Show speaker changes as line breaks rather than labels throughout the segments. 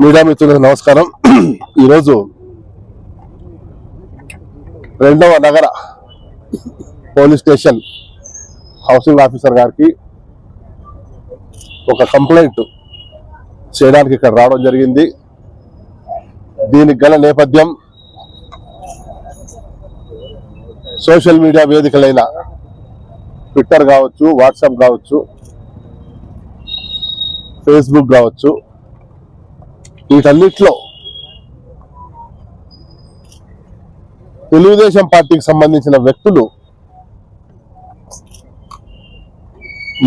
Media మిత్రులకు నమస్కారం. ఈరోజు 2వ నగర పోలీస్ స్టేషన్ హౌసింగ్ ఆఫీసర్ గారికి ఒక కంప్లైంట్ చేయడానికి ఇక్కడ రావడం జరిగింది. దీనికి గల నేపథ్యం సోషల్ మీడియా వేదికలైన ట్విట్టర్ కావచ్చు, వాట్సాప్ కావచ్చు, ఫేస్బుక్ కావచ్చు, వీటన్నిటిలో తెలుగుదేశం పార్టీకి సంబంధించిన వ్యక్తులు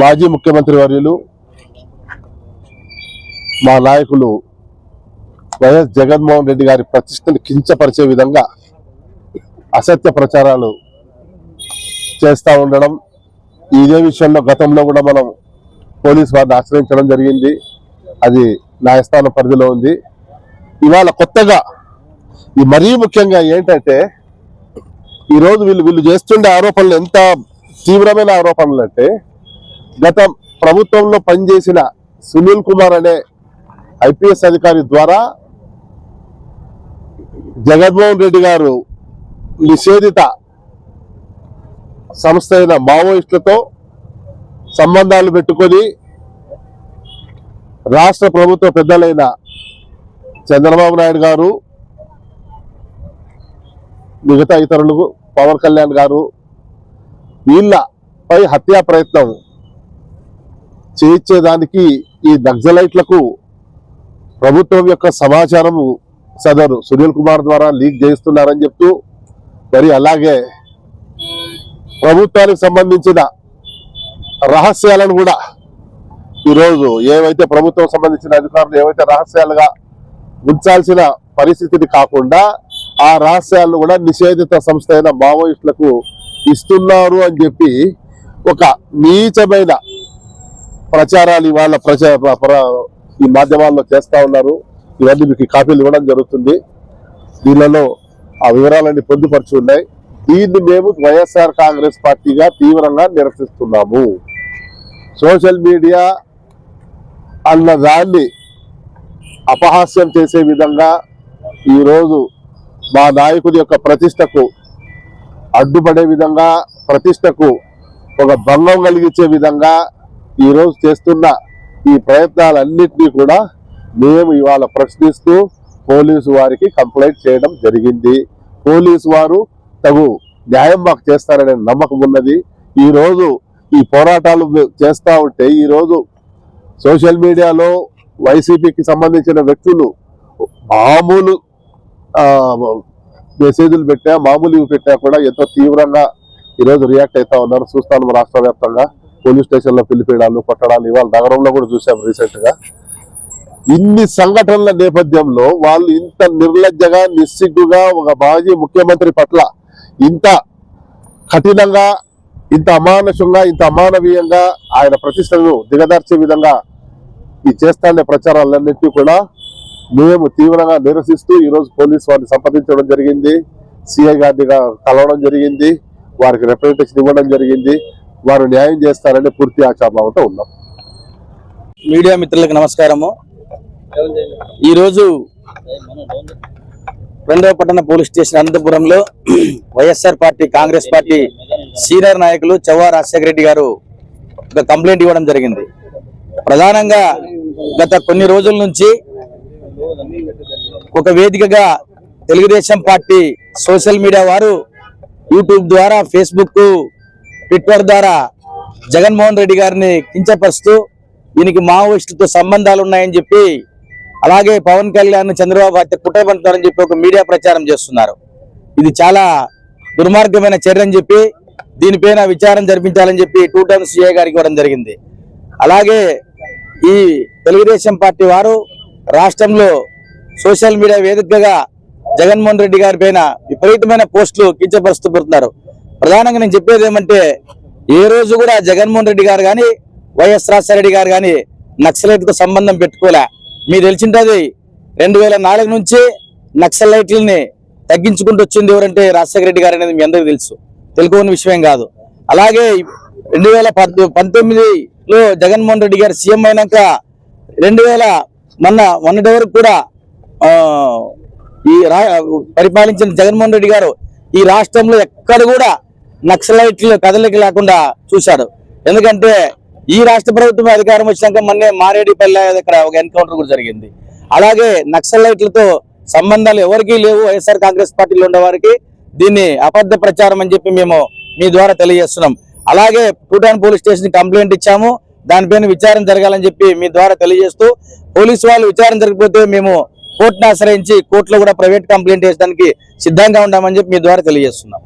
మాజీ ముఖ్యమంత్రి వర్యులు మా నాయకులు వైఎస్ జగన్మోహన్ రెడ్డి గారి ప్రతిష్టను కించపరిచే విధంగా అసత్య ప్రచారాలు చేస్తూ ఉండడం, ఇదే విషయంలో గతంలో కూడా మనం పోలీసు వారిని ఆశ్రయించడం జరిగింది. అది న్యాయస్థానం పరిధిలో ఉంది. ఇవాళ కొత్తగా మరీ ముఖ్యంగా ఏంటంటే ఈరోజు వీళ్ళు చేస్తుండే ఆరోపణలు ఎంత తీవ్రమైన ఆరోపణలు అంటే, గత ప్రభుత్వంలో పనిచేసిన సునీల్ కుమార్ అనే ఐపీఎస్ అధికారి ద్వారా జగన్మోహన్ రెడ్డి గారు నిషేధిత సంస్థ అయిన మావోయిస్టులతో సంబంధాలు పెట్టుకొని రాష్ట్ర ప్రభుత్వ పెద్దలైన చంద్రబాబు నాయుడు గారు, మిగతా ఇతరులు, పవన్ కళ్యాణ్ గారు వీళ్ళపై హత్యా ప్రయత్నం చేయించేదానికి ఈ నక్సలైట్లకు ప్రభుత్వం యొక్క సమాచారము సదరు సునీల్ కుమార్ ద్వారా లీక్ చేస్తున్నారని చెప్తూ, మరి అలాగే ప్రభుత్వానికి సంబంధించిన రహస్యాలను కూడా ఈరోజు ఏవైతే ప్రభుత్వం సంబంధించిన అధికారులు ఏవైతే రహస్యాలుగా ఉంచాల్సిన పరిస్థితిని కాకుండా ఆ రహస్యాలను కూడా నిషేధిత సంస్థ అయిన మావోయిస్టులకు ఇస్తున్నారు అని చెప్పి ఒక నీచమైన ప్రచారాలు ఇవాళ ఈ మాధ్యమాల్లో చేస్తా ఉన్నారు. ఇవన్నీ మీకు కాపీలు ఇవ్వడం జరుగుతుంది. దీనిలో ఆ వివరాలన్నీ పొందుపరిచి ఉన్నాయి. దీన్ని మేము వైఎస్ఆర్ కాంగ్రెస్ పార్టీగా తీవ్రంగా నిరసిస్తున్నాము. సోషల్ మీడియా అన్న దాన్ని అపహాస్యం చేసే విధంగా ఈరోజు మా నాయకుడి యొక్క ప్రతిష్టకు అడ్డుపడే విధంగా, ప్రతిష్టకు ఒక భంగం కలిగించే విధంగా ఈరోజు చేస్తున్న ఈ ప్రయత్నాలన్నింటినీ కూడా మేము ఇవాళ ప్రశ్నిస్తూ పోలీసు వారికి కంప్లైంట్ చేయడం జరిగింది. పోలీసు వారు తగు న్యాయం మాకు చేస్తారనే నమ్మకం ఉన్నది. ఈరోజు ఈ పోరాటాలు చేస్తూ ఉంటే ఈరోజు సోషల్ మీడియాలో వైసీపీకి సంబంధించిన వ్యక్తులు మామూలు మెసేజ్లు పెట్టా, మామూలు పెట్టా కూడా ఎంతో తీవ్రంగా ఈరోజు రియాక్ట్ అవుతా ఉన్నారు. చూస్తాను రాష్ట్ర వ్యాప్తంగా పోలీస్ స్టేషన్లో పిలిపేయడాలు, కొట్టడాలు ఇవాళ నగరంలో కూడా చూసాం రీసెంట్ గా. ఇన్ని సంఘటనల నేపథ్యంలో వాళ్ళు ఇంత నిర్లజ్జగా, నిస్సిగ్గుగా ఒక మాజీ ముఖ్యమంత్రి పట్ల ఇంత కఠినంగా, ఇంత అమానుషంగా, ఇంత అమానవీయంగా ఆయన ప్రతిష్టను దిగదార్చే విధంగా ఈ చేస్తాండే ప్రచారాలన్నింటినీ కూడా మేము తీవ్రంగా నిరసిస్తూ ఈరోజు పోలీసు వారిని సంప్రదించడం జరిగింది. సిఐ గారిని కలవడం జరిగింది. వారికి రిప్రజెంటేషన్ ఇవ్వడం జరిగింది. వారు న్యాయం చేస్తారని పూర్తి ఆశాభావంతో ఉన్నాం.
మీడియా మిత్రులకు నమస్కారము. ఈరోజు 2వ పట్టణ పోలీస్ స్టేషన్ అనంతపురంలో YSR party Congress party senior నాయకులు చవ్వా రాజశేఖర రెడ్డి గారు ఒక కంప్లైంట్ ఇవ్వడం జరిగింది. ప్రధానంగా గత కొన్ని రోజుల నుంచి ఒక వేదికగా తెలుగుదేశం పార్టీ సోషల్ మీడియా వారు యూట్యూబ్ ద్వారా, ఫేస్బుక్, ట్విట్టర్ ద్వారా జగన్మోహన్ రెడ్డి గారిని కించపరుస్తూ దీనికి మావోయిస్టులతో సంబంధాలు ఉన్నాయని చెప్పి, అలాగే పవన్ కళ్యాణ్, చంద్రబాబు హత్య కుట్రపంటారని చెప్పి ఒక మీడియా ప్రచారం చేస్తున్నారు. ఇది చాలా దుర్మార్గమైన చర్య అని చెప్పి దీనిపైన విచారణ జరిపించాలని చెప్పి 2 టైమ్స్ సిఐ గారికి ఇవ్వడం జరిగింది. అలాగే ఈ తెలుగుదేశం పార్టీ వారు రాష్ట్రంలో సోషల్ మీడియా వేదికగా జగన్మోహన్ రెడ్డి గారి పైన విపరీతమైన పోస్టులు కించపరుస్తూ పెడుతున్నారు. ప్రధానంగా నేను చెప్పేది ఏమంటే, ఏ రోజు కూడా జగన్మోహన్ రెడ్డి గారు కానీ, వైఎస్ రాజశేఖర రెడ్డి గారు కానీ నక్సలైట్తో సంబంధం పెట్టుకోలే. మీరు తెలిసింటది 2004 నుంచి నక్సలైట్లని తగ్గించుకుంటూ వచ్చింది ఎవరంటే రాజశేఖర రెడ్డి గారు అనేది మీ అందరికీ తెలుసు, తెలుసుకోని విషయం కాదు. అలాగే 2019లో జగన్మోహన్ రెడ్డి గారు సీఎం అయినాక మొన్నటి వరకు కూడా ఆ, పరిపాలించిన జగన్మోహన్ రెడ్డి గారు ఈ రాష్ట్రంలో ఎక్కడ కూడా నక్సలైట్లు కదలిక లేకుండా చూశాడు. ఎందుకంటే ఈ రాష్ట్ర ప్రభుత్వం అధికారం వచ్చినాక మొన్నే మారేడుపల్లి దగ్గర ఒక ఎన్కౌంటర్ కూడా జరిగింది. అలాగే నక్సలైట్లతో సంబంధాలు ఎవరికీ లేవు వైఎస్ఆర్ కాంగ్రెస్ పార్టీలో ఉండే వారికి. దీన్ని అబద్ధ ప్రచారం అని చెప్పి మేము మీ ద్వారా తెలియజేస్తున్నాం. అలాగే టూటాన్ పోలీస్ స్టేషన్ కంప్లైంట్ ఇచ్చాము, దానిపైన విచారణ జరగాలని చెప్పి మీ ద్వారా తెలియజేస్తూ, పోలీసు వాళ్ళు విచారణ జరగకపోతే మేము కోర్టును ఆశ్రయించి కోర్టులో కూడా ప్రైవేట్ కంప్లైంట్ వేయడానికి సిద్ధంగా ఉన్నామని చెప్పి మీ ద్వారా తెలియజేస్తున్నాం.